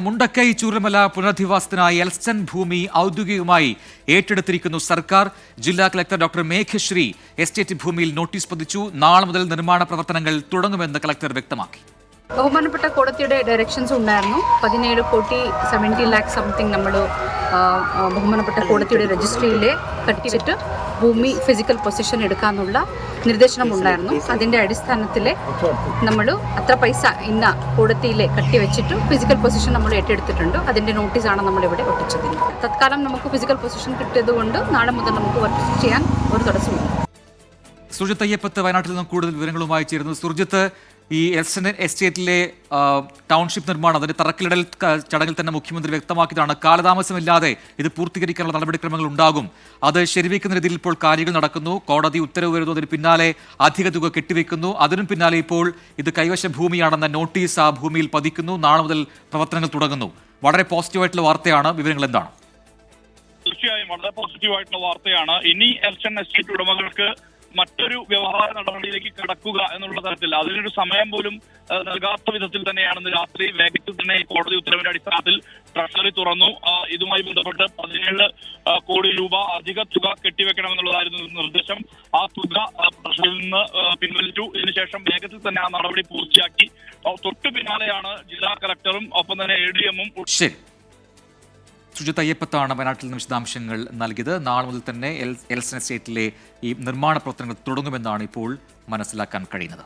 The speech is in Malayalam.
മുണ്ടക്കൈ ചൂരൽമല പുനരധിവാസത്തിനായി എൽസ്റ്റൺ ഭൂമി ഔദ്യോഗികമായി ഏറ്റെടുത്തിരിക്കുന്നു സർക്കാർ. ജില്ലാ കളക്ടർ ഡോക്ടർ മേഘശ്രീ എസ്റ്റേറ്റ് ഭൂമിയിൽ നോട്ടീസ് പതിച്ചു. നാളെ മുതൽ നിർമ്മാണ പ്രവർത്തനങ്ങൾ തുടങ്ങുമെന്ന് കളക്ടർ വ്യക്തമാക്കി. ബഹുമാനപ്പെട്ട കോടതിയുടെ ഡയറക്ഷൻസ് ഉണ്ടായിരുന്നു. 17 കോടി 70 ലാക്ക് സംതിങ് നമ്മൾ ബഹുമാനപ്പെട്ട കോടതിയുടെ രജിസ്ട്രിയിലെ കട്ടിച്ചിട്ട് ഭൂമി ഫിസിക്കൽ പൊസിഷൻ എടുക്കാനുള്ള നിർദ്ദേശനം ഉണ്ടായിരുന്നു. അതിൻ്റെ അടിസ്ഥാനത്തിൽ നമ്മൾ അത്ര പൈസ ഇന്ന കോടതിയിലെ കട്ടിവെച്ചിട്ട് ഫിസിക്കൽ പൊസിഷൻ നമ്മൾ ഏറ്റെടുത്തിട്ടുണ്ട്. അതിൻ്റെ നോട്ടീസാണ് നമ്മളിവിടെ ഒട്ടിച്ചത്. തത്കാലം നമുക്ക് ഫിസിക്കൽ പൊസിഷൻ കിട്ടിയതുകൊണ്ട് നാളെ മുതൽ നമുക്ക് വർക്ക് ചെയ്യാൻ ഒരു തടസ്സമില്ല. സുർജിത്ത് അയ്യപ്പത്ത് വയനാട്ടിൽ നിന്നും കൂടുതൽ വിവരങ്ങളുമായി ചേരുന്നു. സുർജിത്ത്, ഈ എൽസ്റ്റൺ എസ്റ്റേറ്റിലെ ടൗൺഷിപ്പ് നിർമ്മാണം അതിന്റെ തറക്കല്ലിടൽ ചടങ്ങിൽ തന്നെ മുഖ്യമന്ത്രി വ്യക്തമാക്കിയതാണ്. കാലതാമസമില്ലാതെ ഇത് പൂർത്തീകരിക്കാനുള്ള നടപടിക്രമങ്ങൾ ഉണ്ടാകും. അത് ശരിവയ്ക്കുന്ന രീതിയിൽ ഇപ്പോൾ കാര്യങ്ങൾ നടക്കുന്നു. കോടതി ഉത്തരവ് വരുന്നു. അതിന് പിന്നാലെ അധിക തുക കെട്ടിവെക്കുന്നു. അതിനും പിന്നാലെ ഇപ്പോൾ ഇത് കൈവശ ഭൂമിയാണെന്ന നോട്ടീസ് ആ ഭൂമിയിൽ പതിക്കുന്നു. നാളെ മുതൽ പ്രവർത്തനങ്ങൾ തുടങ്ങുന്നു. വളരെ പോസിറ്റീവായിട്ടുള്ള വാർത്തയാണ്. വിവരങ്ങൾ എന്താണ്? തീർച്ചയായും വളരെ പോസിറ്റീവായിട്ടുള്ള വാർത്തയാണ്. ഇനി എൽസ്റ്റൺ എസ്റ്റേറ്റ് ഉടമകൾക്ക് മറ്റൊരു വ്യവഹാര നടപടിയിലേക്ക് കടക്കുക എന്നുള്ള തരത്തിൽ അതിനൊരു സമയം പോലും നൽകാത്ത വിധത്തിൽ തന്നെയാണ് ഇന്ന് രാത്രി വേഗത്തിൽ തന്നെ കോടതി ഉത്തരവിന്റെ അടിസ്ഥാനത്തിൽ ട്രഷറി തുറന്നു. ഇതുമായി ബന്ധപ്പെട്ട് 17 കോടി രൂപ അധിക തുക കെട്ടിവെക്കണമെന്നുള്ളതായിരുന്നു നിർദ്ദേശം. ആ തുക ട്രഷറിയിൽ നിന്ന് പിൻവലിച്ചു. ഇതിനുശേഷം വേഗത്തിൽ തന്നെ ആ നടപടി പൂർത്തിയാക്കി. തൊട്ടു പിന്നാലെയാണ് ജില്ലാ കളക്ടറും ഒപ്പം തന്നെ ADM-ഉം. ശരി, സുജിത്ത് അയ്യപ്പത്താണ് വയനാട്ടിൽ നിന്ന് വിശദാംശങ്ങൾ നൽകിയത്. നാളെ മുതൽ തന്നെ എൽസ്റ്റൺ എസ്റ്റേറ്റിലെ ഈ നിർമ്മാണ പ്രവർത്തനങ്ങൾ തുടങ്ങുമെന്നാണ് ഇപ്പോൾ മനസ്സിലാക്കാൻ കഴിയുന്നത്.